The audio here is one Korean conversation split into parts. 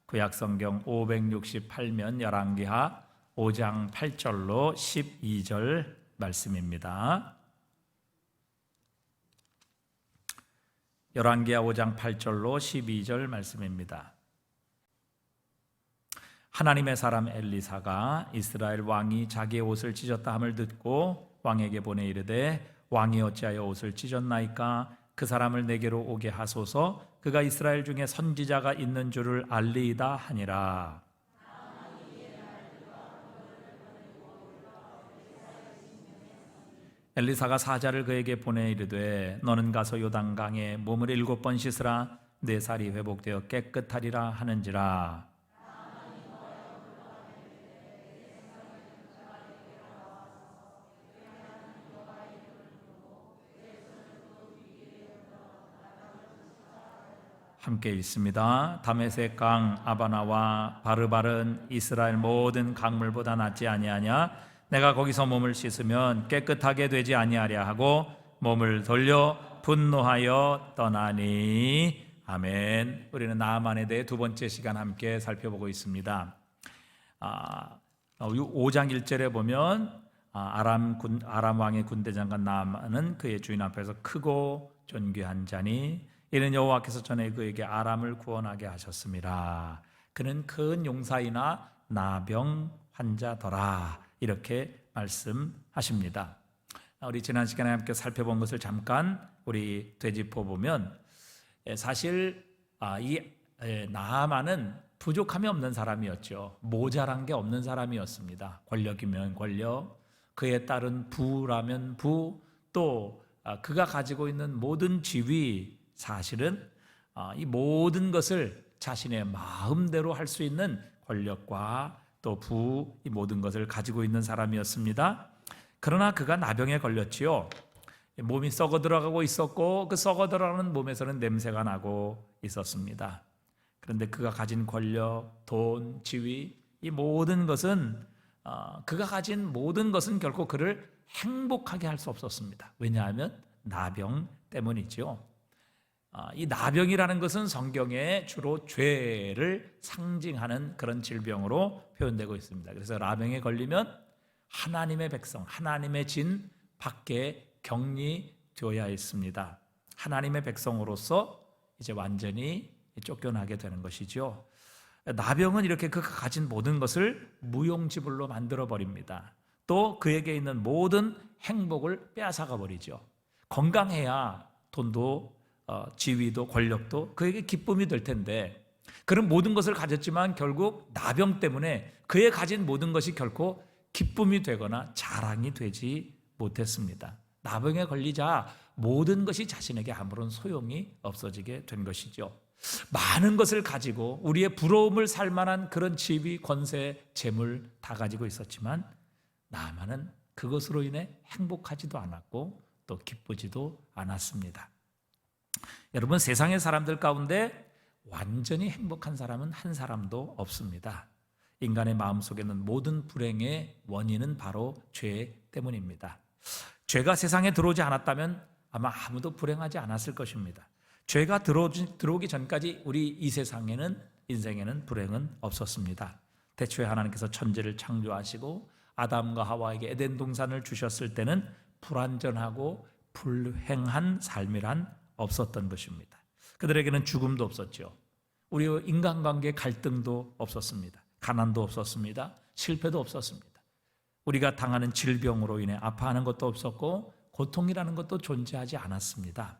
구약성경 568면 열왕기하 5장 8절로 12절 말씀입니다. 열왕기하 5장 8절로 12절 말씀입니다. 하나님의 사람 엘리사가 이스라엘 왕이 자기의 옷을 찢었다 함을 듣고 왕에게 보내 이르되 왕이 어찌하여 옷을 찢었나이까? 그 사람을 내게로 오게 하소서. 그가 이스라엘 중에 선지자가 있는 줄을 알리이다 하니라. 엘리사가 사자를 그에게 보내 이르되 너는 가서 요단강에 몸을 7번 씻으라. 내 살이 회복되어 깨끗하리라 하는지라. 함께 읽습니다. 다메섹 강 아바나와 바르바른 이스라엘 모든 강물보다 낫지 아니하냐? 내가 거기서 몸을 씻으면 깨끗하게 되지 아니하랴 하고 몸을 돌려 분노하여 떠나니. 아멘. 우리는 나아만에 대해 두 번째 시간 함께 살펴보고 있습니다. 5장 1절에 보면 아람 왕의 군대장관 나아만은 그의 주인 앞에서 크고 존귀한 자니 이는 여호와께서 전에 그에게 아람을 구원하게 하셨습니다. 그는 큰 용사이나 나병 환자더라. 이렇게 말씀하십니다. 우리 지난 시간에 함께 살펴본 것을 잠깐 우리 되짚어 보면 사실 이 나아만은 부족함이 없는 사람이었죠. 모자란 게 없는 사람이었습니다. 권력이면 권력, 그에 따른 부라면 부, 또 그가 가지고 있는 모든 지위, 사실은 이 모든 것을 자신의 마음대로 할 수 있는 권력과 또 부, 이 모든 것을 가지고 있는 사람이었습니다. 그러나 그가 나병에 걸렸지요. 몸이 썩어 들어가고 있었고 그 썩어 들어가는 몸에서는 냄새가 나고 있었습니다. 그런데 그가 가진 권력, 돈, 지위, 이 모든 것은 그가 가진 모든 것은 결코 그를 행복하게 할 수 없었습니다. 왜냐하면 나병 때문이지요. 이 나병이라는 것은 성경에 주로 죄를 상징하는 그런 질병으로 표현되고 있습니다. 그래서 나병에 걸리면 하나님의 백성, 하나님의 진 밖에 격리되어야 했습니다. 하나님의 백성으로서 이제 완전히 쫓겨나게 되는 것이죠. 나병은 이렇게 그가 가진 모든 것을 무용지물로 만들어 버립니다. 또 그에게 있는 모든 행복을 빼앗아가 버리죠. 건강해야 돈도 지위도 권력도 그에게 기쁨이 될 텐데 그런 모든 것을 가졌지만 결국 나병 때문에 그의 가진 모든 것이 결코 기쁨이 되거나 자랑이 되지 못했습니다. 나병에 걸리자 모든 것이 자신에게 아무런 소용이 없어지게 된 것이죠. 많은 것을 가지고 우리의 부러움을 살 만한 그런 지위, 권세, 재물 다 가지고 있었지만 나아만은 그것으로 인해 행복하지도 않았고 또 기쁘지도 않았습니다. 여러분, 세상의 사람들 가운데 완전히 행복한 사람은 한 사람도 없습니다. 인간의 마음속에는 모든 불행의 원인은 바로 죄 때문입니다. 죄가 세상에 들어오지 않았다면 아마 아무도 불행하지 않았을 것입니다. 죄가 들어오기 전까지 우리 이 세상에는, 인생에는 불행은 없었습니다. 대초에 하나님께서 천지를 창조하시고 아담과 하와에게 에덴 동산을 주셨을 때는 불완전하고 불행한 삶이란 없었던 것입니다. 그들에게는 죽음도 없었죠. 우리 인간관계 갈등도 없었습니다. 가난도 없었습니다. 실패도 없었습니다. 우리가 당하는 질병으로 인해 아파하는 것도 없었고 고통이라는 것도 존재하지 않았습니다.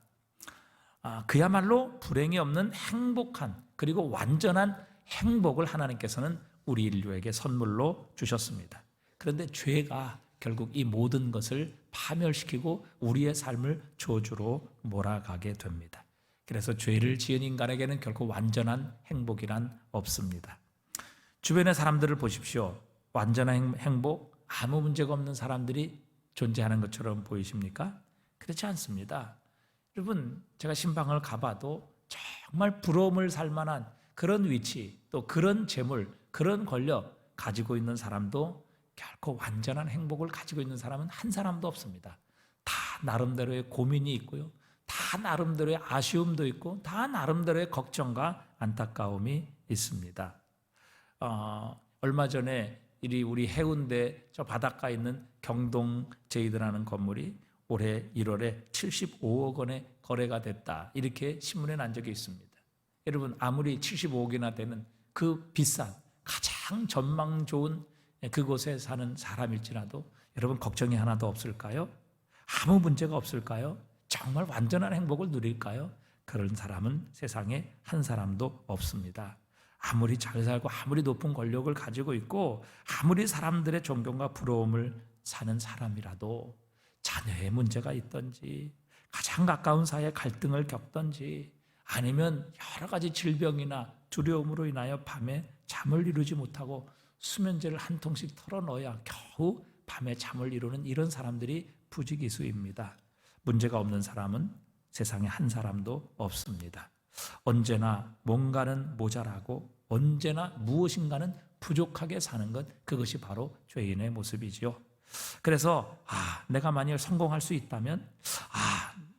그야말로 불행이 없는 행복한 그리고 완전한 행복을 하나님께서는 우리 인류에게 선물로 주셨습니다. 그런데 죄가 결국 이 모든 것을 파멸시키고 우리의 삶을 저주로 몰아가게 됩니다. 그래서 죄를 지은 인간에게는 결코 완전한 행복이란 없습니다. 주변의 사람들을 보십시오. 완전한 행복, 아무 문제가 없는 사람들이 존재하는 것처럼 보이십니까? 그렇지 않습니다. 여러분, 제가 신방을 가봐도 정말 부러움을 살 만한 그런 위치, 또 그런 재물, 그런 권력 가지고 있는 사람도 결코 완전한 행복을 가지고 있는 사람은 한 사람도 없습니다. 다 나름대로의 고민이 있고요. 다 나름대로의 아쉬움도 있고 다 나름대로의 걱정과 안타까움이 있습니다. 얼마 전에 우리 해운대 저 바닷가에 있는 경동 제이드라는 건물이 올해 1월에 75억 원에 거래가 됐다, 이렇게 신문에 난 적이 있습니다. 여러분, 아무리 75억이나 되는 그 비싼 가장 전망 좋은 그곳에 사는 사람일지라도 여러분, 걱정이 하나도 없을까요? 아무 문제가 없을까요? 정말 완전한 행복을 누릴까요? 그런 사람은 세상에 한 사람도 없습니다. 아무리 잘 살고 아무리 높은 권력을 가지고 있고 아무리 사람들의 존경과 부러움을 사는 사람이라도 자녀의 문제가 있든지 가장 가까운 사이에 갈등을 겪든지 아니면 여러 가지 질병이나 두려움으로 인하여 밤에 잠을 이루지 못하고 수면제를 한 통씩 털어넣어야 겨우 밤에 잠을 이루는 이런 사람들이 부지기수입니다. 문제가 없는 사람은 세상에 한 사람도 없습니다. 언제나 뭔가는 모자라고 언제나 무엇인가는 부족하게 사는 것, 그것이 바로 죄인의 모습이지요. 그래서 내가 만약 성공할 수 있다면,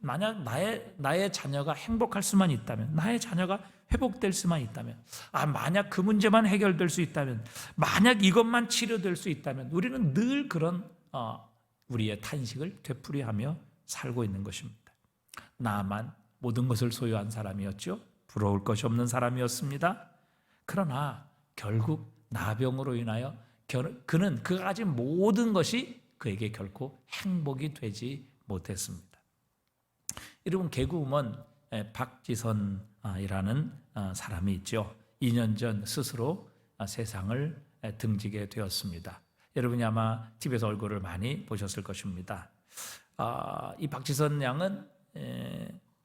만약 나의 자녀가 행복할 수만 있다면, 나의 자녀가 회복될 수만 있다면, 만약 그 문제만 해결될 수 있다면, 만약 이것만 치료될 수 있다면, 우리는 늘 그런 우리의 탄식을 되풀이하며 살고 있는 것입니다. 나만 모든 것을 소유한 사람이었죠. 부러울 것이 없는 사람이었습니다. 그러나 결국 나병으로 인하여 그는 그가 가진 모든 것이 그에게 결코 행복이 되지 못했습니다. 여러분, 개그우먼 박지선이라는 사람이 있죠. 2년 전 스스로 세상을 등지게 되었습니다. 여러분이 아마 TV에서 얼굴을 많이 보셨을 것입니다. 이 박지선 양은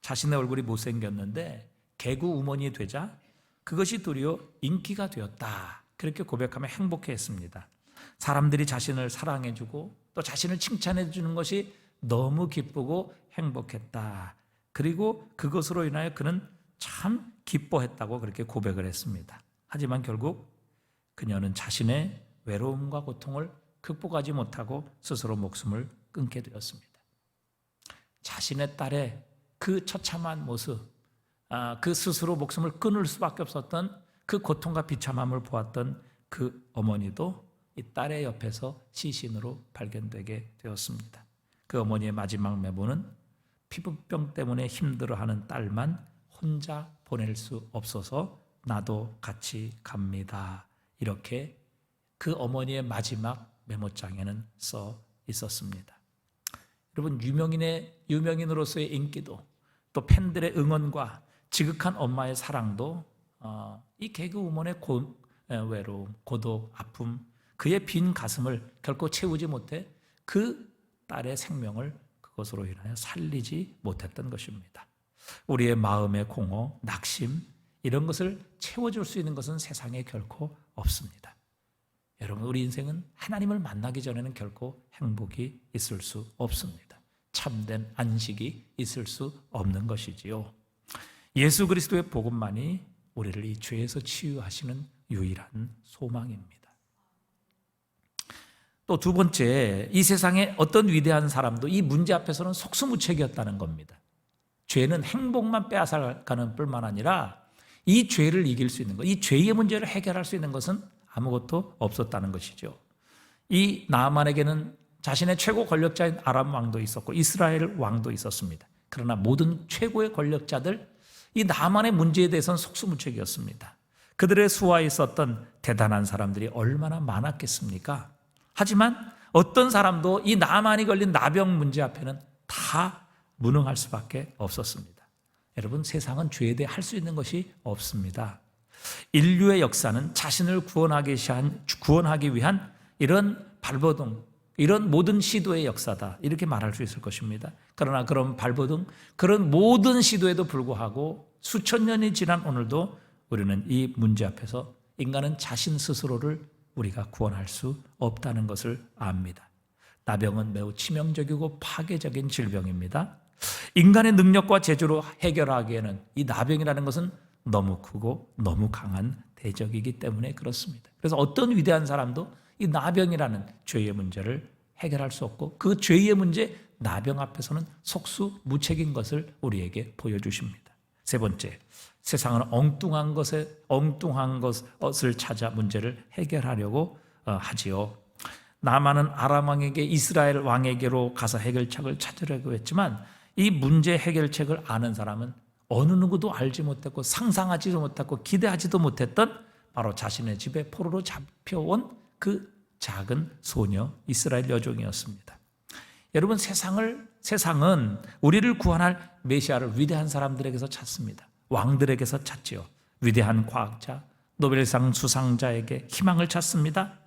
자신의 얼굴이 못생겼는데 개그우먼이 되자 그것이 도리어 인기가 되었다, 그렇게 고백하며 행복해했습니다. 사람들이 자신을 사랑해주고 또 자신을 칭찬해주는 것이 너무 기쁘고 행복했다. 그리고 그것으로 인하여 그는 참 기뻐했다고 그렇게 고백을 했습니다. 하지만 결국 그녀는 자신의 외로움과 고통을 극복하지 못하고 스스로 목숨을 끊게 되었습니다. 자신의 딸의 그 처참한 모습, 그 스스로 목숨을 끊을 수밖에 없었던 그 고통과 비참함을 보았던 그 어머니도 이 딸의 옆에서 시신으로 발견되게 되었습니다. 그 어머니의 마지막 메모는 피부병 때문에 힘들어하는 딸만 혼자 보낼 수 없어서 나도 같이 갑니다, 이렇게 그 어머니의 마지막 메모장에는 써 있었습니다. 여러분, 유명인으로서의 인기도 또 팬들의 응원과 지극한 엄마의 사랑도 이 개그우먼의 외로움, 고독, 아픔, 그의 빈 가슴을 결코 채우지 못해 그 딸의 생명을 그것으로 인하여 살리지 못했던 것입니다. 우리의 마음의 공허, 낙심, 이런 것을 채워줄 수 있는 것은 세상에 결코 없습니다. 여러분, 우리 인생은 하나님을 만나기 전에는 결코 행복이 있을 수 없습니다. 참된 안식이 있을 수 없는 것이지요. 예수 그리스도의 복음만이 우리를 이 죄에서 치유하시는 유일한 소망입니다. 또 두 번째, 이 세상에 어떤 위대한 사람도 이 문제 앞에서는 속수무책이었다는 겁니다. 죄는 행복만 빼앗아가는 뿐만 아니라 이 죄를 이길 수 있는 것, 이 죄의 문제를 해결할 수 있는 것은 아무것도 없었다는 것이죠. 이 나아만에게는 자신의 최고 권력자인 아람 왕도 있었고 이스라엘 왕도 있었습니다. 그러나 모든 최고의 권력자들, 이 나아만의 문제에 대해서는 속수무책이었습니다. 그들의 수하에 있었던 대단한 사람들이 얼마나 많았겠습니까? 하지만 어떤 사람도 이 나아만이 걸린 나병 문제 앞에는 다 무능할 수밖에 없었습니다. 여러분, 세상은 죄에 대해 할 수 있는 것이 없습니다. 인류의 역사는 자신을 구원하기 위한 이런 발버둥, 이런 모든 시도의 역사다, 이렇게 말할 수 있을 것입니다. 그러나 그런 발버둥, 그런 모든 시도에도 불구하고 수천 년이 지난 오늘도 우리는 이 문제 앞에서 인간은 자신 스스로를 우리가 구원할 수 없다는 것을 압니다. 나병은 매우 치명적이고 파괴적인 질병입니다. 인간의 능력과 재주로 해결하기에는 이 나병이라는 것은 너무 크고 너무 강한 대적이기 때문에 그렇습니다. 그래서 어떤 위대한 사람도 이 나병이라는 죄의 문제를 해결할 수 없고 그 죄의 문제 나병 앞에서는 속수무책인 것을 우리에게 보여주십니다. 세 번째, 세상은 엉뚱한 것을 찾아 문제를 해결하려고 하지요. 나만은 아람 왕에게 이스라엘 왕에게로 가서 해결책을 찾으려고 했지만 이 문제 해결책을 아는 사람은 어느 누구도 알지 못했고 상상하지도 못했고 기대하지도 못했던 바로 자신의 집에 포로로 잡혀온 그 작은 소녀 이스라엘 여종이었습니다. 여러분, 세상은 우리를 구원할 메시아를 위대한 사람들에게서 찾습니다. 왕들에게서 찾지요. 위대한 과학자, 노벨상 수상자에게 희망을 찾습니다.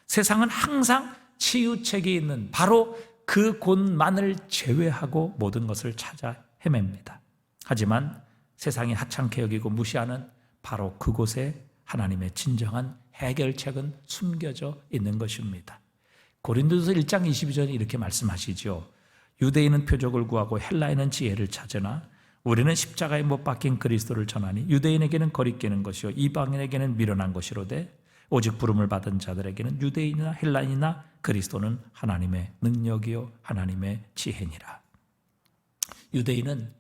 세상은 항상 치유책이 있는 바로 그곳만을 제외하고 모든 것을 찾아 헤맵니다. 하지만 세상이 하찮게 여기고 무시하는 바로 그곳에 하나님의 진정한 해결책은 숨겨져 있는 것입니다. 고린도서 1장 22절에 이렇게 말씀하시죠. 유대인은 표적을 구하고 헬라인은 지혜를 찾으나 우리는 십자가에 못 박힌 그리스도를 전하니 유대인에게는 거리끼는 것이요 이방인에게는 미련한 것이로되 오직 부름을 받은 자들에게는 유대인이나 헬라인이나 그리스도는 하나님의 능력이요 하나님의 지혜니라. 유대인은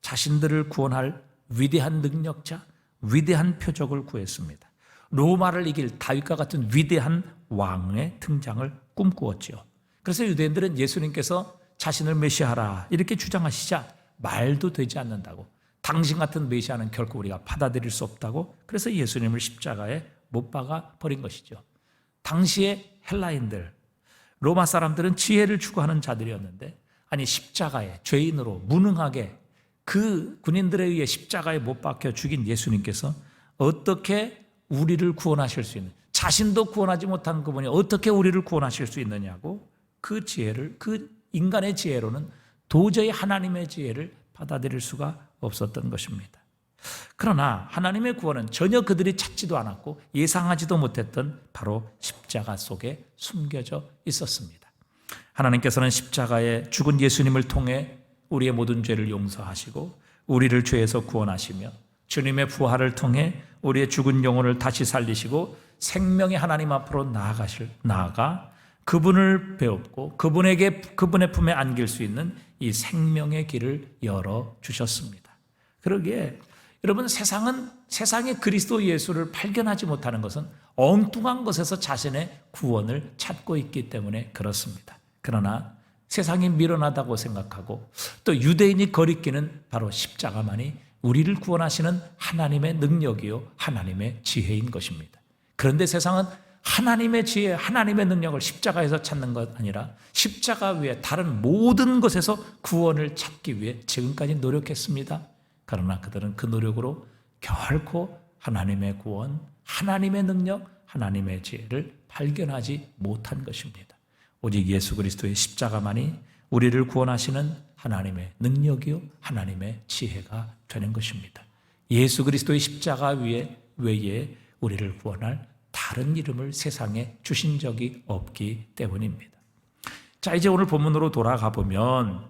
자신들을 구원할 위대한 능력자, 위대한 표적을 구했습니다. 로마를 이길 다윗과 같은 위대한 왕의 등장을 꿈꾸었지요. 그래서 유대인들은 예수님께서 자신을 메시아라 이렇게 주장하시자 말도 되지 않는다고, 당신 같은 메시아는 결코 우리가 받아들일 수 없다고, 그래서 예수님을 십자가에 못 박아 버린 것이죠. 당시의 헬라인들, 로마 사람들은 지혜를 추구하는 자들이었는데, 아니 십자가에 죄인으로 무능하게 그 군인들에 의해 십자가에 못 박혀 죽인 예수님께서 어떻게 우리를 구원하실 수 있는, 자신도 구원하지 못한 그분이 어떻게 우리를 구원하실 수 있느냐고, 그 지혜를, 그 인간의 지혜로는 도저히 하나님의 지혜를 받아들일 수가 없었던 것입니다. 그러나 하나님의 구원은 전혀 그들이 찾지도 않았고 예상하지도 못했던 바로 십자가 속에 숨겨져 있었습니다. 하나님께서는 십자가에 죽은 예수님을 통해 우리의 모든 죄를 용서하시고 우리를 죄에서 구원하시며 주님의 부활을 통해 우리의 죽은 영혼을 다시 살리시고 생명의 하나님 앞으로 나아가 그분을 배웠고 그분의 품에 안길 수 있는 이 생명의 길을 열어주셨습니다. 그러기에 여러분, 세상에 그리스도 예수를 발견하지 못하는 것은 엉뚱한 것에서 자신의 구원을 찾고 있기 때문에 그렇습니다. 그러나 세상이 미련하다고 생각하고 또 유대인이 거리끼는 바로 십자가만이 우리를 구원하시는 하나님의 능력이요 하나님의 지혜인 것입니다. 그런데 세상은 하나님의 지혜, 하나님의 능력을 십자가에서 찾는 것 아니라 십자가 위에 다른 모든 것에서 구원을 찾기 위해 지금까지 노력했습니다. 그러나 그들은 그 노력으로 결코 하나님의 구원, 하나님의 능력, 하나님의 지혜를 발견하지 못한 것입니다. 오직 예수 그리스도의 십자가만이 우리를 구원하시는 하나님의 능력이요 하나님의 지혜가 되는 것입니다. 예수 그리스도의 십자가 외에 우리를 구원할 다른 이름을 세상에 주신 적이 없기 때문입니다. 자, 이제 오늘 본문으로 돌아가 보면,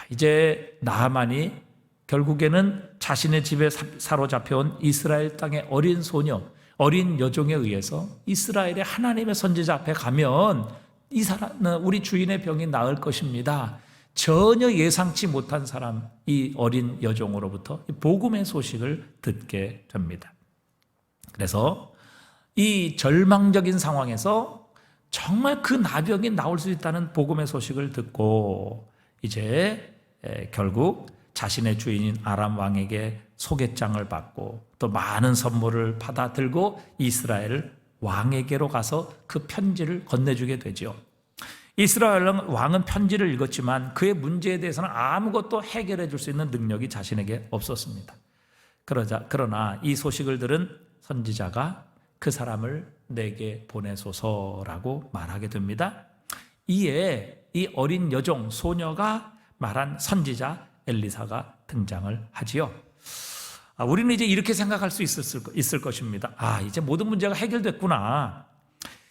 이제 나하만이 결국에는 자신의 집에 사로잡혀온 이스라엘 땅의 어린 소녀, 어린 여종에 의해서 이스라엘의 하나님의 선지자 앞에 가면 이 사람은 우리 주인의 병이 나을 것입니다. 전혀 예상치 못한 사람, 이 어린 여종으로부터 복음의 소식을 듣게 됩니다. 그래서 이 절망적인 상황에서 정말 그 나병이 나올 수 있다는 복음의 소식을 듣고 이제 결국 자신의 주인인 아람 왕에게 소개장을 받고 또 많은 선물을 받아 들고 이스라엘 왕에게로 가서 그 편지를 건네주게 되죠. 이스라엘 왕은 편지를 읽었지만 그의 문제에 대해서는 아무것도 해결해 줄 수 있는 능력이 자신에게 없었습니다. 그러나 이 소식을 들은 선지자가 그 사람을 내게 보내소서라고 말하게 됩니다. 이에 이 어린 여종 소녀가 말한 선지자 엘리사가 등장을 하지요. 우리는 이제 이렇게 생각할 수 있을 것입니다. 이제 모든 문제가 해결됐구나.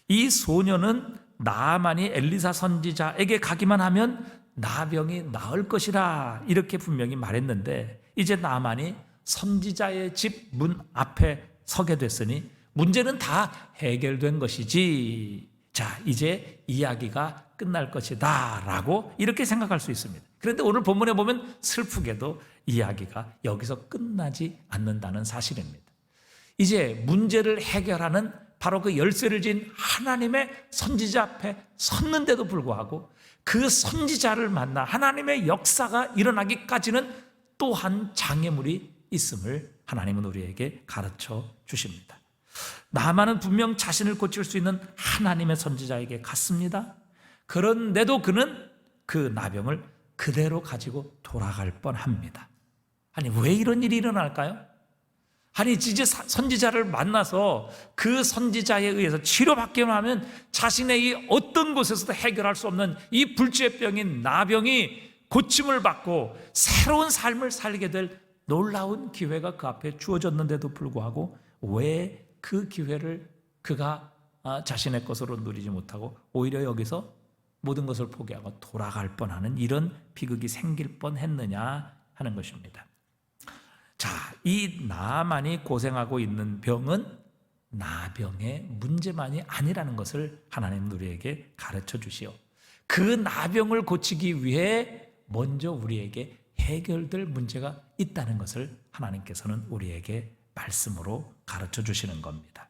이 소녀는 나아만이 엘리사 선지자에게 가기만 하면 나병이 나을 것이라 이렇게 분명히 말했는데, 이제 나아만이 선지자의 집 문 앞에 서게 됐으니 문제는 다 해결된 것이지. 자, 이제 이야기가 끝날 것이다 라고 이렇게 생각할 수 있습니다. 그런데 오늘 본문에 보면 슬프게도 이야기가 여기서 끝나지 않는다는 사실입니다. 이제 문제를 해결하는 바로 그 열쇠를 진 하나님의 선지자 앞에 섰는데도 불구하고 그 선지자를 만나 하나님의 역사가 일어나기까지는 또한 장애물이 있음을 하나님은 우리에게 가르쳐 주십니다. 나만은 분명 자신을 고칠 수 있는 하나님의 선지자에게 갔습니다. 그런데도 그는 그 나병을 그대로 가지고 돌아갈 뻔합니다. 아니, 왜 이런 일이 일어날까요? 아니, 이제 선지자를 만나서 그 선지자에 의해서 치료받기만 하면 자신의 이 어떤 곳에서도 해결할 수 없는 이 불치병인 나병이 고침을 받고 새로운 삶을 살게 될 놀라운 기회가 그 앞에 주어졌는데도 불구하고 왜 그 기회를 그가 자신의 것으로 누리지 못하고 오히려 여기서 모든 것을 포기하고 돌아갈 뻔하는 이런 비극이 생길 뻔했느냐 하는 것입니다. 자, 이 나만이 고생하고 있는 병은 나병의 문제만이 아니라는 것을 하나님 우리에게 가르쳐 주시오. 그 나병을 고치기 위해 먼저 우리에게 해결될 문제가 있다는 것을 하나님께서는 우리에게 말씀으로 가르쳐 주시는 겁니다.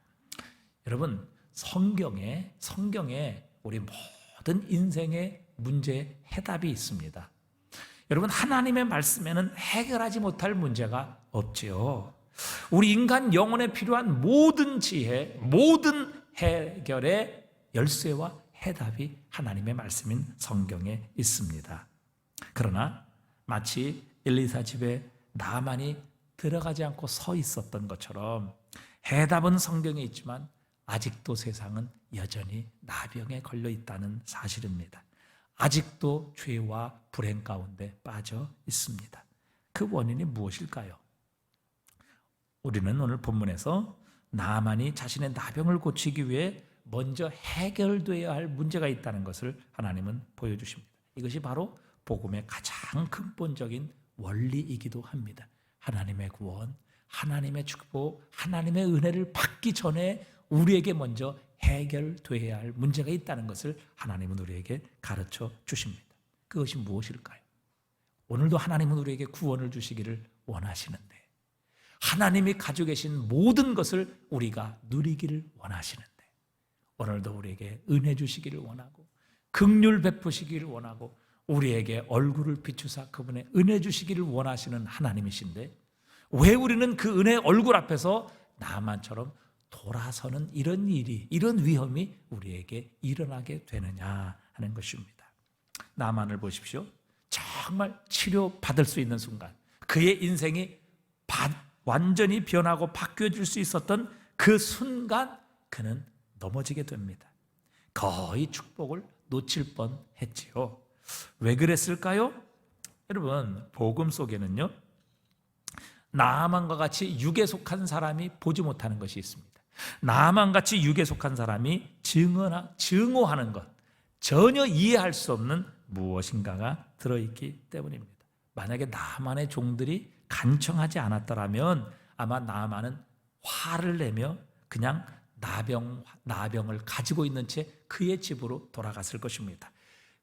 여러분, 성경에 우리 모든 인생의 문제에 해답이 있습니다. 여러분, 하나님의 말씀에는 해결하지 못할 문제가 없지요. 우리 인간 영혼에 필요한 모든 지혜, 모든 해결의 열쇠와 해답이 하나님의 말씀인 성경에 있습니다. 그러나 마치 엘리사 집에 나만이 들어가지 않고 서 있었던 것처럼 해답은 성경에 있지만 아직도 세상은 여전히 나병에 걸려 있다는 사실입니다. 아직도 죄와 불행 가운데 빠져 있습니다. 그 원인이 무엇일까요? 우리는 오늘 본문에서 나만이 자신의 나병을 고치기 위해 먼저 해결되어야 할 문제가 있다는 것을 하나님은 보여주십니다. 이것이 바로 복음의 가장 근본적인 원리이기도 합니다. 하나님의 구원, 하나님의 축복, 하나님의 은혜를 받기 전에 우리에게 먼저 해결되어야 할 문제가 있다는 것을 하나님은 우리에게 가르쳐 주십니다. 그것이 무엇일까요? 오늘도 하나님은 우리에게 구원을 주시기를 원하시는데 하나님이 가지고 계신 모든 것을 우리가 누리기를 원하시는데 오늘도 우리에게 은혜 주시기를 원하고 긍휼 베푸시기를 원하고 우리에게 얼굴을 비추사 그분의 은혜 주시기를 원하시는 하나님이신데 왜 우리는 그 은혜의 얼굴 앞에서 나만처럼 돌아서는 이런 일이, 이런 위험이 우리에게 일어나게 되느냐 하는 것입니다. 나만을 보십시오. 정말 치료받을 수 있는 순간 그의 인생이 완전히 변하고 바뀌어질 수 있었던 그 순간 그는 넘어지게 됩니다. 거의 축복을 놓칠 뻔했지요. 왜 그랬을까요? 여러분, 복음 속에는요 나아만과 같이 육에 속한 사람이 보지 못하는 것이 있습니다. 나아만같이 육에 속한 사람이 증오하는 것, 전혀 이해할 수 없는 무엇인가가 들어있기 때문입니다. 만약에 나아만의 종들이 간청하지 않았더라면 아마 나아만은 화를 내며 그냥 나병을 가지고 있는 채 그의 집으로 돌아갔을 것입니다.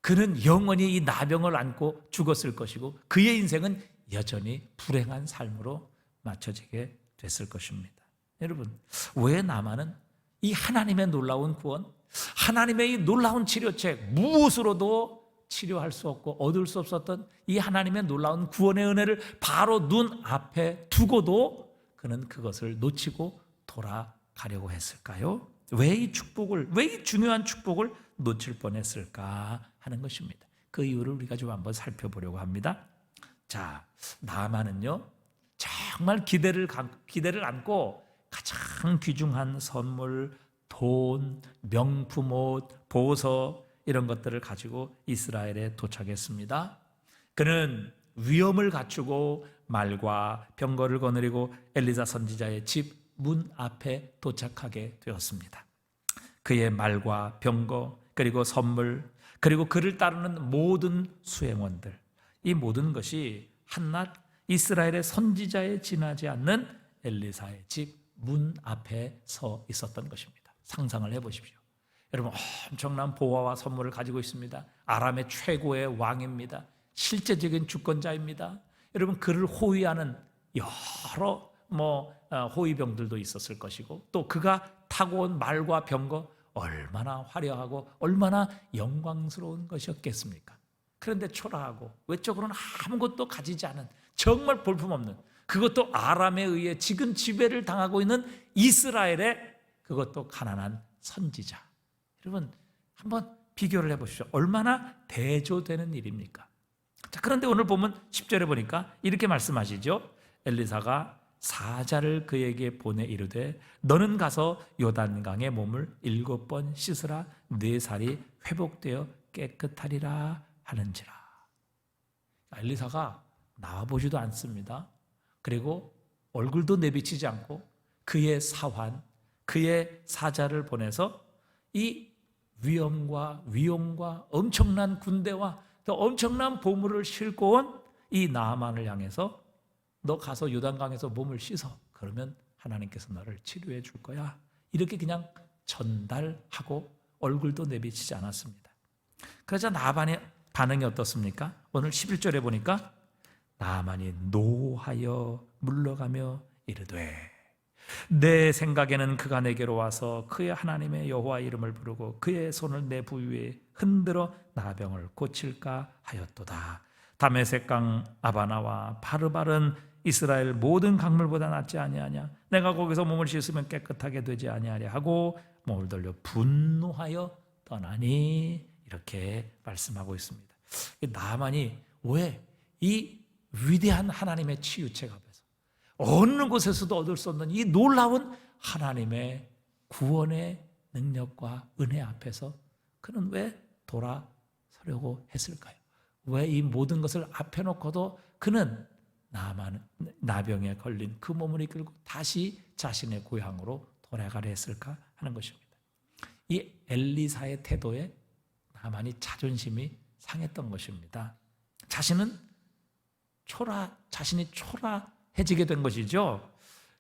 그는 영원히 이 나병을 안고 죽었을 것이고 그의 인생은 여전히 불행한 삶으로 맞춰지게 됐을 것입니다. 여러분, 왜 나만은 이 하나님의 놀라운 구원, 하나님의 이 놀라운 치료책, 무엇으로도 치료할 수 없고 얻을 수 없었던 이 하나님의 놀라운 구원의 은혜를 바로 눈앞에 두고도 그는 그것을 놓치고 돌아가려고 했을까요? 왜 이 중요한 축복을 놓칠 뻔했을까 하는 것입니다. 그 이유를 우리가 좀 한번 살펴보려고 합니다. 자, 나아만은요 정말 기대를 안고 가장 귀중한 선물, 돈, 명품 옷, 보석 이런 것들을 가지고 이스라엘에 도착했습니다. 그는 위엄을 갖추고 말과 병거를 거느리고 엘리사 선지자의 집 문 앞에 도착하게 되었습니다. 그의 말과 병거 그리고 선물 그리고 그를 따르는 모든 수행원들, 이 모든 것이 한낱 이스라엘의 선지자에 지나지 않는 엘리사의 집 문 앞에 서 있었던 것입니다. 상상을 해보십시오. 여러분, 엄청난 보화와 선물을 가지고 있습니다. 아람의 최고의 왕입니다. 실제적인 주권자입니다. 여러분, 그를 호위하는 여러 호위병들도 있었을 것이고, 또 그가 타고 온 말과 병거 얼마나 화려하고 얼마나 영광스러운 것이었겠습니까? 그런데 초라하고 외적으로는 아무것도 가지지 않은, 정말 볼품없는, 그것도 아람에 의해 지금 지배를 당하고 있는 이스라엘의, 그것도 가난한 선지자. 여러분, 한번 비교를 해보십시오. 얼마나 대조되는 일입니까? 자, 그런데 오늘 보면 10절에 보니까 이렇게 말씀하시죠. 엘리사가 사자를 그에게 보내 이르되 너는 가서 요단강에 몸을 7번 씻으라. 네 살이 회복되어 깨끗하리라 하는지라. 엘리사가 나와보지도 않습니다. 그리고 얼굴도 내비치지 않고 그의 사환, 그의 사자를 보내서 이 위엄과 위용과 엄청난 군대와 또 엄청난 보물을 싣고 온 이 나아만을 향해서 너 가서 요단강에서 몸을 씻어. 그러면 하나님께서 너를 치료해 줄 거야. 이렇게 그냥 전달하고 얼굴도 내비치지 않았습니다. 그러자 나아만의 반응이 어떻습니까? 오늘 11절에 보니까 나아만이 노하여 물러가며 이르되 내 생각에는 그가 내게로 와서 그의 하나님의 여호와 이름을 부르고 그의 손을 내 부위에 흔들어 나병을 고칠까 하였도다. 다메섹강 아바나와 바르바른 이스라엘 모든 강물보다 낫지 아니하냐. 내가 거기서 몸을 씻으면 깨끗하게 되지 아니하랴 하고 몸을 돌려 분노하여 떠나니, 이렇게 말씀하고 있습니다. 나만이 왜 이 위대한 하나님의 치유책 앞에서 어느 곳에서도 얻을 수 없는 이 놀라운 하나님의 구원의 능력과 은혜 앞에서 그는 왜 돌아서려고 했을까요? 왜 이 모든 것을 앞에 놓고도 그는 나병에 걸린 그 몸을 이끌고 다시 자신의 고향으로 돌아가려 했을까 하는 것입니다. 이 엘리사의 태도에 나만이 자존심이 상했던 것입니다. 자신이 초라해지게 된 것이죠.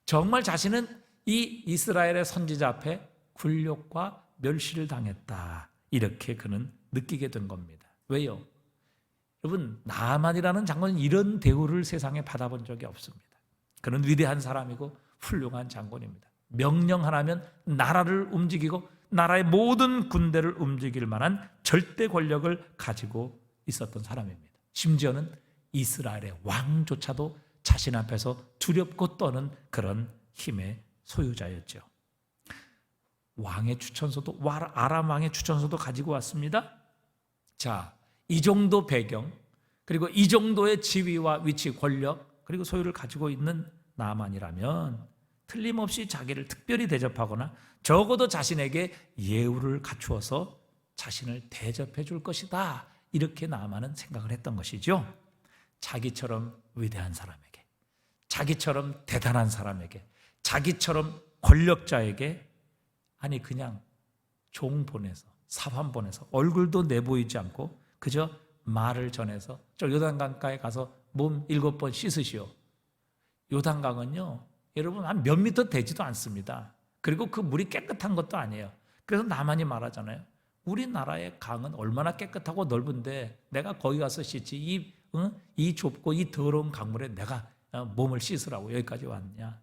정말 자신은 이 이스라엘의 선지자 앞에 굴욕과 멸시를 당했다, 이렇게 그는 느끼게 된 겁니다. 왜요? 여러분, 나아만이라는 장군은 이런 대우를 세상에 받아본 적이 없습니다. 그는 위대한 사람이고 훌륭한 장군입니다. 명령 하나면 나라를 움직이고 나라의 모든 군대를 움직일 만한 절대 권력을 가지고 있었던 사람입니다. 심지어는 이스라엘의 왕조차도 자신 앞에서 두렵고 떠는 그런 힘의 소유자였죠. 왕의 추천서도, 아람 왕의 추천서도 가지고 왔습니다. 자, 이 정도 배경, 그리고 이 정도의 지위와 위치, 권력, 그리고 소유를 가지고 있는 나아만이라면 틀림없이 자기를 특별히 대접하거나 적어도 자신에게 예우를 갖추어서 자신을 대접해 줄 것이다, 이렇게 나아만은 생각을 했던 것이죠. 자기처럼 위대한 사람에게, 자기처럼 대단한 사람에게, 자기처럼 권력자에게, 아니 그냥 종 보내서, 사환 보내서 얼굴도 내보이지 않고 그저 말을 전해서 저 요단강가에 가서 몸 7번 씻으시오. 요단강은요, 여러분 한 몇 미터 되지도 않습니다. 그리고 그 물이 깨끗한 것도 아니에요. 그래서 나만이 말하잖아요. 우리나라의 강은 얼마나 깨끗하고 넓은데 내가 거기 가서 씻지, 이 좁고 이 더러운 강물에 내가 몸을 씻으라고 여기까지 왔냐.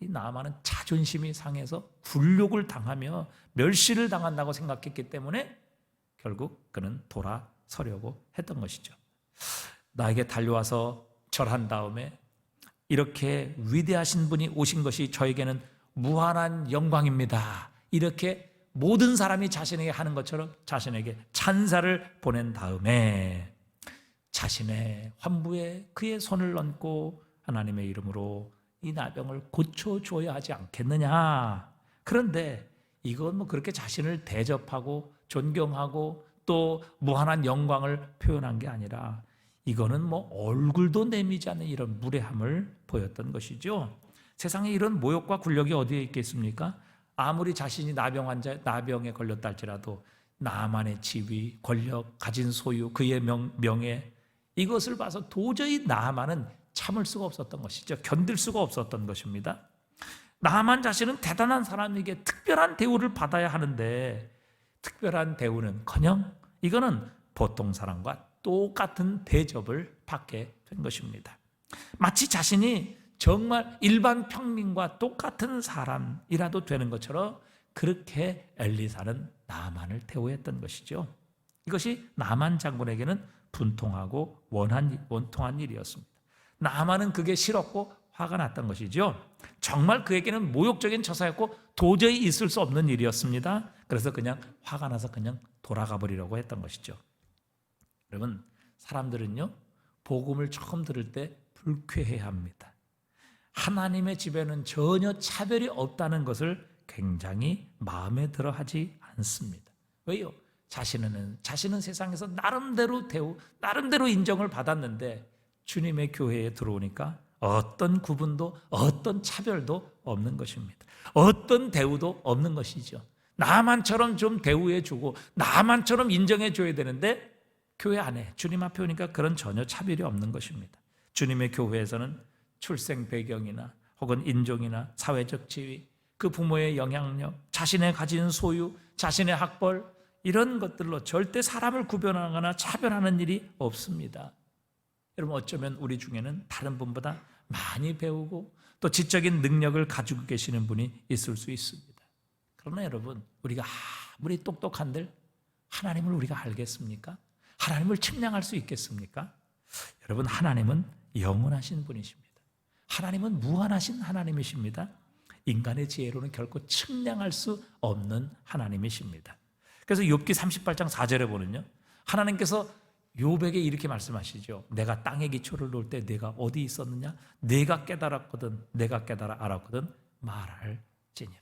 이 나아만은 자존심이 상해서 굴욕을 당하며 멸시를 당한다고 생각했기 때문에 결국 그는 돌아서려고 했던 것이죠. 나에게 달려와서 절한 다음에 이렇게 위대하신 분이 오신 것이 저에게는 무한한 영광입니다, 이렇게 모든 사람이 자신에게 하는 것처럼 자신에게 찬사를 보낸 다음에 자신의 환부에 그의 손을 얹고 하나님의 이름으로 이 나병을 고쳐줘야 하지 않겠느냐. 그런데 이건 그렇게 자신을 대접하고 존경하고 또 무한한 영광을 표현한 게 아니라 이거는 얼굴도 내미지 않는 이런 무례함을 보였던 것이죠. 세상에 이런 모욕과 굴욕이 어디에 있겠습니까? 아무리 자신이 나병에 걸렸다 할지라도 나만의 지위, 권력, 가진 소유, 그의 명예, 이것을 봐서 도저히 나만은 참을 수가 없었던 것이죠. 견딜 수가 없었던 것입니다. 나만 자신은 대단한 사람에게 특별한 대우를 받아야 하는데 특별한 대우는커녕 이거는 보통 사람과 똑같은 대접을 받게 된 것입니다. 마치 자신이 정말 일반 평민과 똑같은 사람이라도 되는 것처럼 그렇게 엘리사는 나만을 대우했던 것이죠. 이것이 나만 장군에게는 분통하고 원통한 일이었습니다. 나만은 그게 싫었고 화가 났던 것이죠. 정말 그에게는 모욕적인 처사였고 도저히 있을 수 없는 일이었습니다. 그래서 그냥 화가 나서 그냥 돌아가 버리려고 했던 것이죠. 여러분, 사람들은요, 복음을 처음 들을 때 불쾌해합니다. 하나님의 집에는 전혀 차별이 없다는 것을 굉장히 마음에 들어 하지 않습니다. 왜요? 자신은 세상에서 나름대로 나름대로 인정을 받았는데 주님의 교회에 들어오니까 어떤 구분도 어떤 차별도 없는 것입니다. 어떤 대우도 없는 것이죠. 나만처럼 좀 대우해주고 나만처럼 인정해줘야 되는데 교회 안에 주님 앞에 오니까 그런 전혀 차별이 없는 것입니다. 주님의 교회에서는 출생 배경이나 혹은 인종이나 사회적 지위, 그 부모의 영향력, 자신의 가진 소유, 자신의 학벌 이런 것들로 절대 사람을 구별하거나 차별하는 일이 없습니다. 여러분, 어쩌면 우리 중에는 다른 분보다 많이 배우고 또 지적인 능력을 가지고 계시는 분이 있을 수 있습니다. 그러나 여러분, 우리가 아무리 똑똑한들 하나님을 우리가 알겠습니까? 하나님을 측량할 수 있겠습니까? 여러분, 하나님은 영원하신 분이십니다. 하나님은 무한하신 하나님이십니다. 인간의 지혜로는 결코 측량할 수 없는 하나님이십니다. 그래서 욥기 38장 4절에 보면요, 하나님께서 욥에게 이렇게 말씀하시죠. 내가 땅의 기초를 놓을 때 내가 어디 있었느냐? 내가 깨달아 알았거든 말할지니라.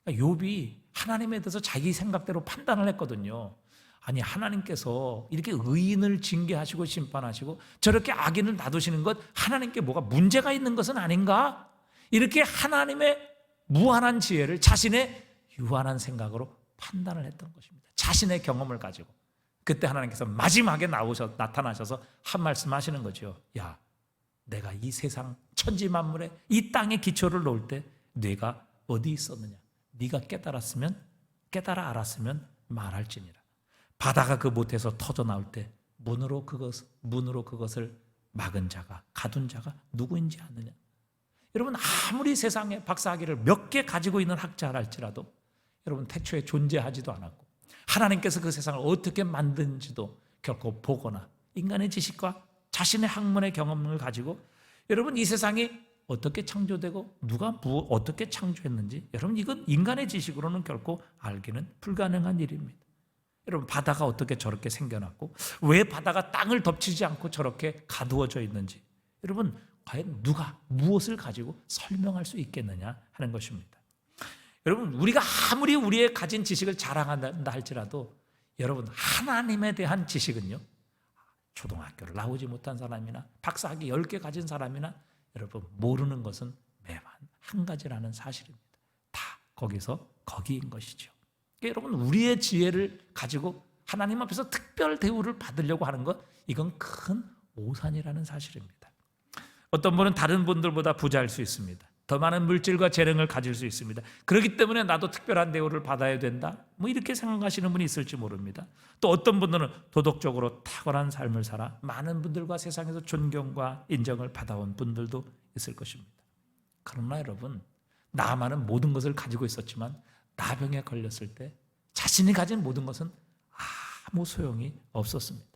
그러니까 욥이 하나님에 대해서 자기 생각대로 판단을 했거든요. 아니, 하나님께서 이렇게 의인을 징계하시고 심판하시고 저렇게 악인을 놔두시는 것, 하나님께 뭐가 문제가 있는 것은 아닌가? 이렇게 하나님의 무한한 지혜를 자신의 유한한 생각으로 판단을 했던 것입니다. 자신의 경험을 가지고. 그때 하나님께서 마지막에 나타나셔서 한 말씀 하시는 거죠. 야, 내가 이 세상 천지 만물에 이 땅의 기초를 놓을 때 네가 어디 있었느냐? 네가 깨달아 알았으면 말할지니라. 바다가 그 못에서 터져 나올 때 문으로 그것을 막은 자가, 가둔 자가 누구인지 아느냐? 여러분, 아무리 세상에 박사학위를 몇 개 가지고 있는 학자랄지라도 여러분, 태초에 존재하지도 않았고 하나님께서 그 세상을 어떻게 만든지도 결코 보거나 인간의 지식과 자신의 학문의 경험을 가지고 여러분, 이 세상이 어떻게 창조되고 누가 어떻게 창조했는지 여러분, 이건 인간의 지식으로는 결코 알기는 불가능한 일입니다. 여러분, 바다가 어떻게 저렇게 생겨났고 왜 바다가 땅을 덮치지 않고 저렇게 가두어져 있는지 여러분, 과연 누가 무엇을 가지고 설명할 수 있겠느냐 하는 것입니다. 여러분, 우리가 아무리 우리의 가진 지식을 자랑한다 할지라도 여러분, 하나님에 대한 지식은요, 초등학교를 나오지 못한 사람이나 박사학위 10개 가진 사람이나 여러분, 모르는 것은 매만 한 가지라는 사실입니다. 다 거기인 것이죠. 그러니까 여러분, 우리의 지혜를 가지고 하나님 앞에서 특별 대우를 받으려고 하는 것, 이건 큰 오산이라는 사실입니다. 어떤 분은 다른 분들보다 부자일 수 있습니다. 더 많은 물질과 재능을 가질 수 있습니다. 그렇기 때문에 나도 특별한 대우를 받아야 된다, 이렇게 생각하시는 분이 있을지 모릅니다. 또 어떤 분들은 도덕적으로 탁월한 삶을 살아 많은 분들과 세상에서 존경과 인정을 받아온 분들도 있을 것입니다. 그러나 여러분, 나만은 모든 것을 가지고 있었지만 나병에 걸렸을 때 자신이 가진 모든 것은 아무 소용이 없었습니다.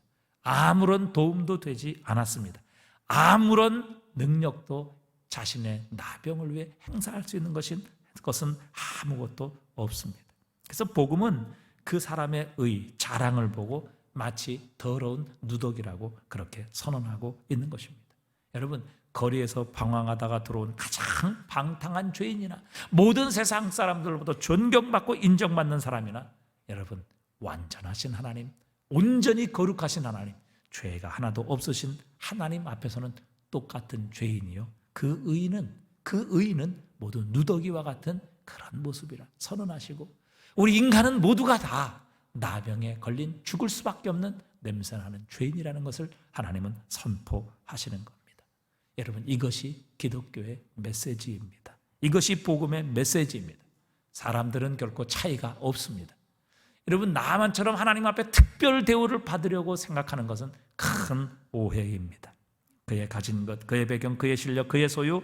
아무런 도움도 되지 않았습니다. 아무런 능력도 자신의 나병을 위해 행사할 수 있는 것은 아무것도 없습니다. 그래서 복음은 그 사람의 자랑을 보고 마치 더러운 누더기라고 그렇게 선언하고 있는 것입니다. 여러분, 거리에서 방황하다가 들어온 가장 방탕한 죄인이나 모든 세상 사람들보다 존경받고 인정받는 사람이나 여러분, 완전하신 하나님, 온전히 거룩하신 하나님, 죄가 하나도 없으신 하나님 앞에서는 똑같은 죄인이요, 그 의인은 모두 누더기와 같은 그런 모습이라 선언하시고, 우리 인간은 모두가 다 나병에 걸린 죽을 수밖에 없는 냄새나는 죄인이라는 것을 하나님은 선포하시는 겁니다. 여러분, 이것이 기독교의 메시지입니다. 이것이 복음의 메시지입니다. 사람들은 결코 차이가 없습니다. 여러분, 나만처럼 하나님 앞에 특별 대우를 받으려고 생각하는 것은 큰 오해입니다. 그의 가진 것, 그의 배경, 그의 실력, 그의 소유,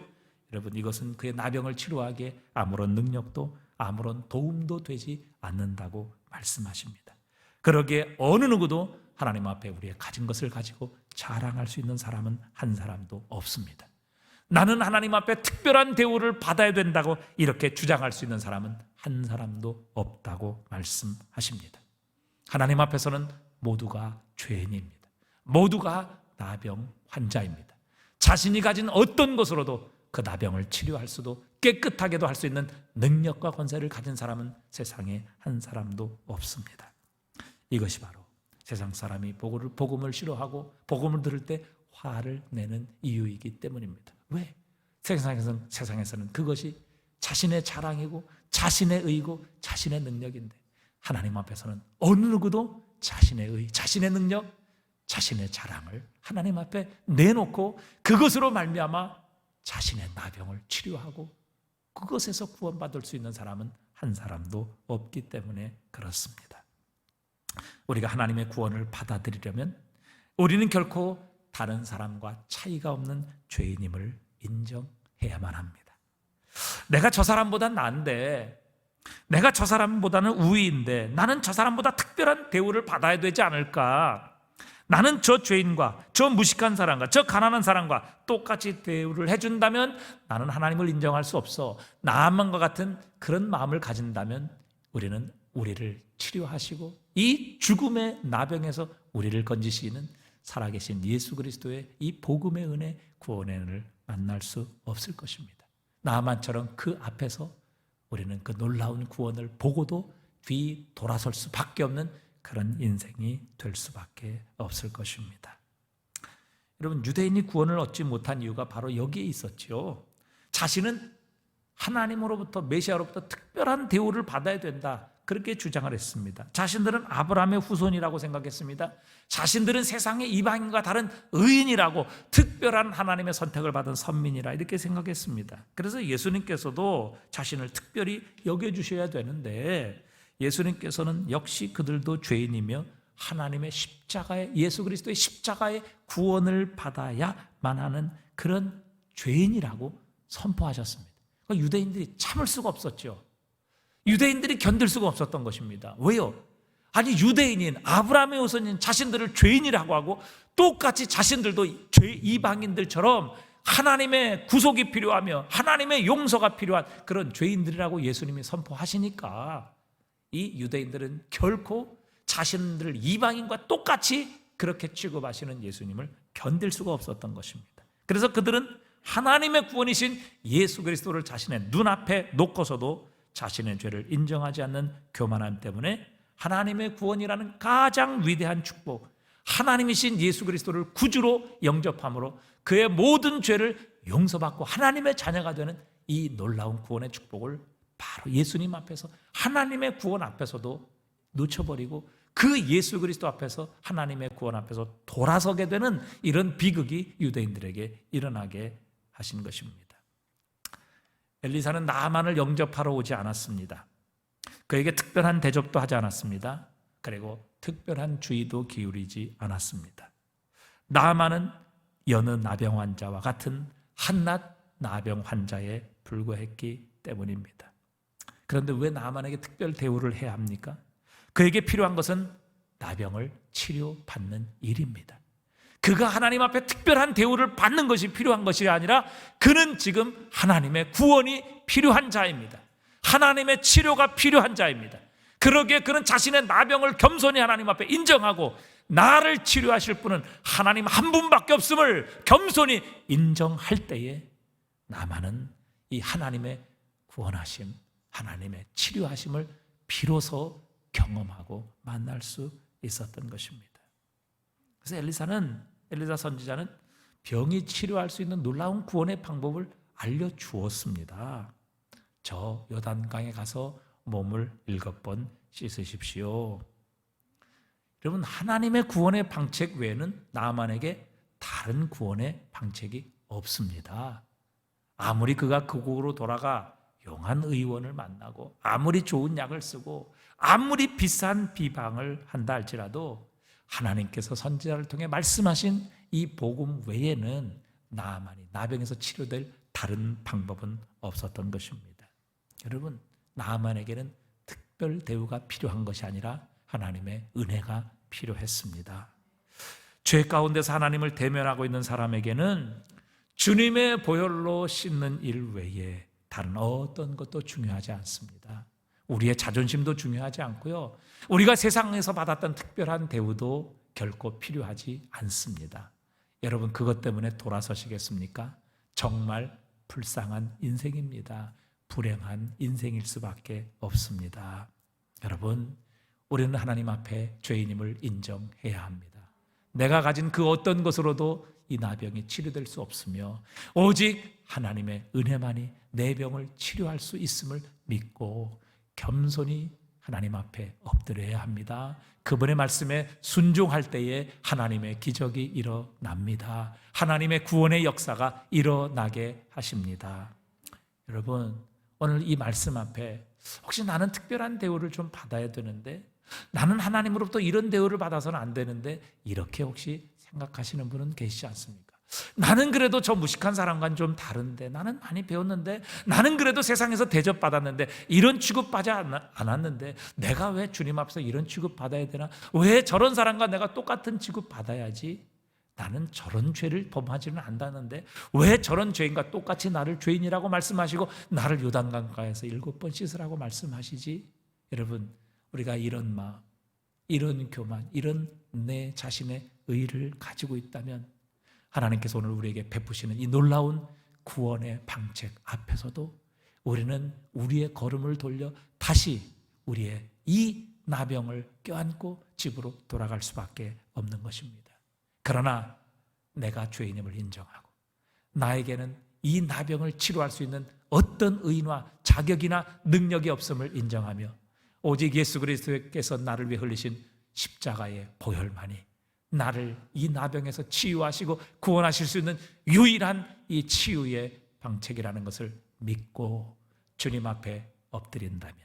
여러분, 이것은 그의 나병을 치료하기에 아무런 능력도 아무런 도움도 되지 않는다고 말씀하십니다. 그러기에 어느 누구도 하나님 앞에 우리의 가진 것을 가지고 자랑할 수 있는 사람은 한 사람도 없습니다. 나는 하나님 앞에 특별한 대우를 받아야 된다고 이렇게 주장할 수 있는 사람은 한 사람도 없다고 말씀하십니다. 하나님 앞에서는 모두가 죄인입니다. 모두가 나병 환자입니다. 자신이 가진 어떤 것으로도 그 나병을 치료할 수도 깨끗하게도 할 수 있는 능력과 권세를 가진 사람은 세상에 한 사람도 없습니다. 이것이 바로 세상 사람이 복음을 싫어하고 복음을 들을 때 화를 내는 이유이기 때문입니다. 왜? 세상에서는 그것이 자신의 자랑이고 자신의 의고 자신의 능력인데, 하나님 앞에서는 어느 누구도 자신의 의, 자신의 능력, 자신의 자랑을 하나님 앞에 내놓고 그것으로 말미암아 자신의 나병을 치료하고 그것에서 구원받을 수 있는 사람은 한 사람도 없기 때문에 그렇습니다. 우리가 하나님의 구원을 받아들이려면 우리는 결코 다른 사람과 차이가 없는 죄인임을 인정해야만 합니다. 내가 저 사람보단 나은데, 내가 저 사람보다는 우위인데 나는 저 사람보다 특별한 대우를 받아야 되지 않을까? 나는 저 죄인과 저 무식한 사람과 저 가난한 사람과 똑같이 대우를 해준다면 나는 하나님을 인정할 수 없어. 나만과 같은 그런 마음을 가진다면 우리는 우리를 치료하시고 이 죽음의 나병에서 우리를 건지시는 살아계신 예수 그리스도의 이 복음의 은혜, 구원의 은혜를 만날 수 없을 것입니다. 나만처럼 그 앞에서 우리는 그 놀라운 구원을 보고도 뒤 돌아설 수밖에 없는 그런 인생이 될 수밖에 없을 것입니다. 여러분, 유대인이 구원을 얻지 못한 이유가 바로 여기에 있었죠. 자신은 하나님으로부터, 메시아로부터 특별한 대우를 받아야 된다, 그렇게 주장을 했습니다. 자신들은 아브라함의 후손이라고 생각했습니다. 자신들은 세상의 이방인과 다른 의인이라고, 특별한 하나님의 선택을 받은 선민이라 이렇게 생각했습니다. 그래서 예수님께서도 자신을 특별히 여겨주셔야 되는데, 예수님께서는 역시 그들도 죄인이며 하나님의 십자가에, 예수 그리스도의 십자가의 구원을 받아야만 하는 그런 죄인이라고 선포하셨습니다. 그러니까 유대인들이 참을 수가 없었죠. 유대인들이 견딜 수가 없었던 것입니다. 왜요? 아니, 유대인인 아브라함의 후손인 자신들을 죄인이라고 하고 똑같이 자신들도 이방인들처럼 하나님의 구속이 필요하며 하나님의 용서가 필요한 그런 죄인들이라고 예수님이 선포하시니까 이 유대인들은 결코 자신들을 이방인과 똑같이 그렇게 취급하시는 예수님을 견딜 수가 없었던 것입니다. 그래서 그들은 하나님의 구원이신 예수 그리스도를 자신의 눈앞에 놓고서도 자신의 죄를 인정하지 않는 교만함 때문에 하나님의 구원이라는 가장 위대한 축복, 하나님이신 예수 그리스도를 구주로 영접함으로 그의 모든 죄를 용서받고 하나님의 자녀가 되는 이 놀라운 구원의 축복을 바로 예수님 앞에서, 하나님의 구원 앞에서도 놓쳐버리고 그 예수 그리스도 앞에서, 하나님의 구원 앞에서 돌아서게 되는 이런 비극이 유대인들에게 일어나게 하신 것입니다. 엘리사는 나만을 영접하러 오지 않았습니다. 그에게 특별한 대접도 하지 않았습니다. 그리고 특별한 주의도 기울이지 않았습니다. 나만은 여느 나병 환자와 같은 한낱 나병 환자에 불과했기 때문입니다. 그런데 왜 나만에게 특별 대우를 해야 합니까? 그에게 필요한 것은 나병을 치료받는 일입니다. 그가 하나님 앞에 특별한 대우를 받는 것이 필요한 것이 아니라 그는 지금 하나님의 구원이 필요한 자입니다. 하나님의 치료가 필요한 자입니다. 그러기에 그는 자신의 나병을 겸손히 하나님 앞에 인정하고 나를 치료하실 분은 하나님 한 분밖에 없음을 겸손히 인정할 때에 나만은 이 하나님의 구원하심, 하나님의 치료하심을 비로소 경험하고 만날 수 있었던 것입니다. 그래서 엘리사 선지자는 병이 치료할 수 있는 놀라운 구원의 방법을 알려주었습니다. 저 요단강에 가서 몸을 7번 씻으십시오. 여러분, 하나님의 구원의 방책 외에는 나만에게 다른 구원의 방책이 없습니다. 아무리 그가 그곳으로 돌아가 용한 의원을 만나고 아무리 좋은 약을 쓰고 아무리 비싼 비방을 한다 할지라도 하나님께서 선지자를 통해 말씀하신 이 복음 외에는 나아만이 나병에서 치료될 다른 방법은 없었던 것입니다. 여러분, 나아만에게는 특별 대우가 필요한 것이 아니라 하나님의 은혜가 필요했습니다. 죄 가운데서 하나님을 대면하고 있는 사람에게는 주님의 보혈로 씻는 일 외에 다른 어떤 것도 중요하지 않습니다. 우리의 자존심도 중요하지 않고요, 우리가 세상에서 받았던 특별한 대우도 결코 필요하지 않습니다. 여러분, 그것 때문에 돌아서시겠습니까? 정말 불쌍한 인생입니다. 불행한 인생일 수밖에 없습니다. 여러분, 우리는 하나님 앞에 죄인임을 인정해야 합니다. 내가 가진 그 어떤 것으로도 이 나병이 치료될 수 없으며 오직 하나님의 은혜만이 내 병을 치료할 수 있음을 믿고 겸손히 하나님 앞에 엎드려야 합니다. 그분의 말씀에 순종할 때에 하나님의 기적이 일어납니다. 하나님의 구원의 역사가 일어나게 하십니다. 여러분, 오늘 이 말씀 앞에 혹시 나는 특별한 대우를 좀 받아야 되는데, 나는 하나님으로부터 이런 대우를 받아서는 안 되는데, 이렇게 혹시 생각하시는 분은 계시지 않습니까? 나는 그래도 저 무식한 사람과는 좀 다른데, 나는 많이 배웠는데, 나는 그래도 세상에서 대접받았는데, 이런 취급받지 않았는데 내가 왜 주님 앞에서 이런 취급받아야 되나? 왜 저런 사람과 내가 똑같은 취급받아야지? 나는 저런 죄를 범하지는 않았는데 왜 저런 죄인과 똑같이 나를 죄인이라고 말씀하시고 나를 요단강가에서 7번 씻으라고 말씀하시지? 여러분, 우리가 이런 마음, 이런 교만, 이런 내 자신의 의를 가지고 있다면 하나님께서 오늘 우리에게 베푸시는 이 놀라운 구원의 방책 앞에서도 우리는 우리의 걸음을 돌려 다시 우리의 이 나병을 껴안고 집으로 돌아갈 수밖에 없는 것입니다. 그러나 내가 죄인임을 인정하고 나에게는 이 나병을 치료할 수 있는 어떤 의인과 자격이나 능력이 없음을 인정하며 오직 예수 그리스도께서 나를 위해 흘리신 십자가의 보혈만이 나를 이 나병에서 치유하시고 구원하실 수 있는 유일한 이 치유의 방책이라는 것을 믿고 주님 앞에 엎드린다면,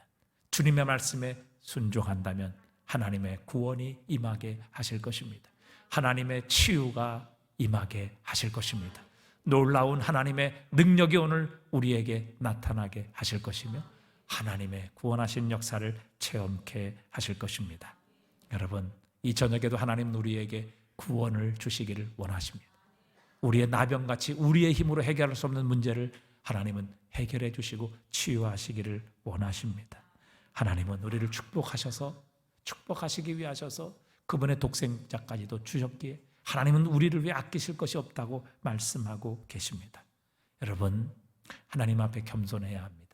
주님의 말씀에 순종한다면 하나님의 구원이 임하게 하실 것입니다. 하나님의 치유가 임하게 하실 것입니다. 놀라운 하나님의 능력이 오늘 우리에게 나타나게 하실 것이며 하나님의 구원하신 역사를 체험케 하실 것입니다. 여러분, 이 저녁에도 하나님은 우리에게 구원을 주시기를 원하십니다. 우리의 나병같이 우리의 힘으로 해결할 수 없는 문제를 하나님은 해결해 주시고 치유하시기를 원하십니다. 하나님은 우리를 축복하시기 위하셔서 그분의 독생자까지도 주셨기에 하나님은 우리를 위해 아끼실 것이 없다고 말씀하고 계십니다. 여러분, 하나님 앞에 겸손해야 합니다.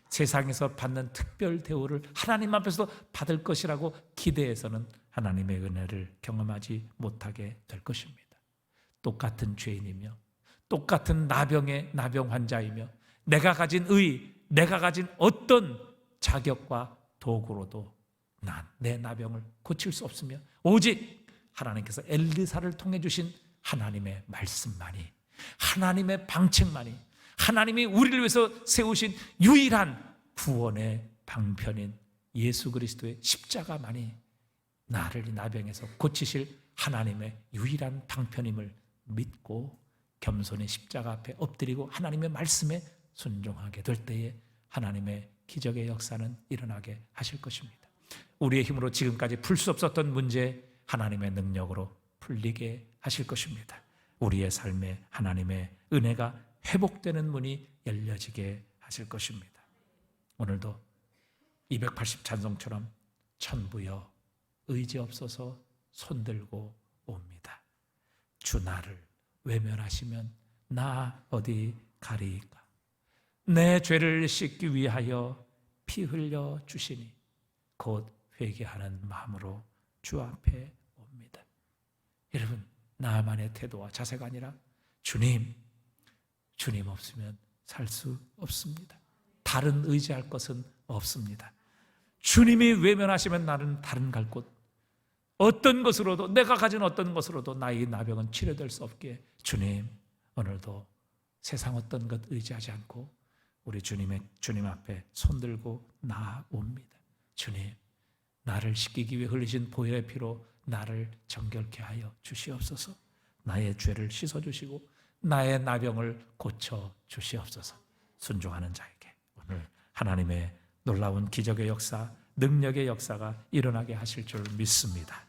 세상에서 받는 특별 대우를 하나님 앞에서 받을 것이라고 기대해서는 하나님의 은혜를 경험하지 못하게 될 것입니다. 똑같은 죄인이며 똑같은 나병의 나병 환자이며 내가 가진 의, 내가 가진 어떤 자격과 도구로도 내 나병을 고칠 수 없으며 오직 하나님께서 엘리사를 통해 주신 하나님의 말씀만이, 하나님의 방책만이, 하나님이 우리를 위해서 세우신 유일한 구원의 방편인 예수 그리스도의 십자가만이 나를 이 나병에서 고치실 하나님의 유일한 방편임을 믿고 겸손히 십자가 앞에 엎드리고 하나님의 말씀에 순종하게 될 때에 하나님의 기적의 역사는 일어나게 하실 것입니다. 우리의 힘으로 지금까지 풀 수 없었던 문제 하나님의 능력으로 풀리게 하실 것입니다. 우리의 삶에 하나님의 은혜가 회복되는 문이 열려지게 하실 것입니다. 오늘도 280 찬송처럼 천부여 의지 없어서 손들고 옵니다. 주 나를 외면하시면 나 어디 가리이까? 내 죄를 씻기 위하여 피 흘려 주시니 곧 회개하는 마음으로 주 앞에 옵니다. 여러분, 나만의 태도와 자세가 아니라 주님 없으면 살 수 없습니다. 다른 의지할 것은 없습니다. 주님이 외면하시면 나는 다른 갈 곳, 어떤 것으로도, 내가 가진 어떤 것으로도 나의 나병은 치료될 수 없기에 주님, 오늘도 세상 어떤 것 의지하지 않고 우리 주님 앞에 손들고 나옵니다. 주님, 나를 씻기기 위해 흘리신 보혈의 피로 나를 정결케 하여 주시옵소서. 나의 죄를 씻어주시고 나의 나병을 고쳐 주시옵소서. 순종하는 자에게 오늘 하나님의 놀라운 기적의 역사, 능력의 역사가 일어나게 하실 줄 믿습니다.